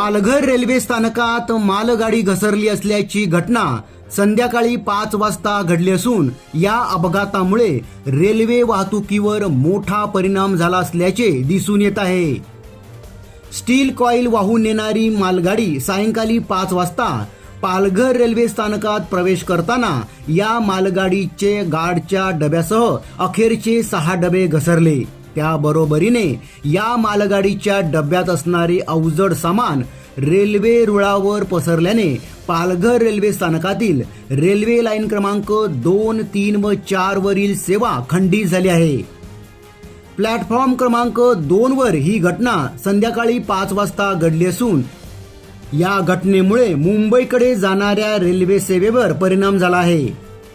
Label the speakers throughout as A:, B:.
A: Palghar railway स्थानकात मालगाडी घसरली असल्याची घटना संध्याकाळी 5 वाजता घडली असून या अपघातामुळे रेल्वे वाहतुकीवर मोठा परिणाम झाला असल्याचे दिसून येत आहे। स्टील कॉईल वाहून नेणारी मालगाडी सायंकाळी 5 वाजता पालघर रेल्वे स्थानकात प्रवेश करताना या मालगाडीचे गार्डच्या डब्यासह अखेरचे 6 डबे घसरले। त्याबरोबरीने या मालगाडीच्या डब्यात असणारे अवजड सामान रेल्वे रुळावर पसरल्याने पालघर रेल्वे स्थानकातील रेल्वे लाईन क्रमांक 2, 3 व 4 वरील सेवा खंडित झाली आहे। प्लॅटफॉर्म क्रमांक 2 वर ही घटना संध्याकाळी 5 वाजता घडली असून या घटनेमुळे मुंबईकडे जाणाऱ्या रेल्वे सेवेवर परिणाम झाला आहे।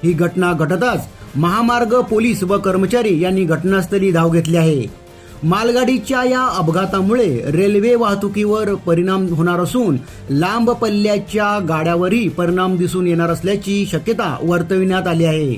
A: ही घटना घडताच महामार्ग पोलीस व कर्मचारी यांनी घटनास्थळी धाव घेतली आहे। मालगाडीच्या या अपघातामुळे रेल्वे वाहतुकीवर परिणाम होणार असून लांब पल्ल्याच्या गाड्यावरही परिणाम दिसून येणार असल्याची शक्यता वर्तविण्यात आली आहे।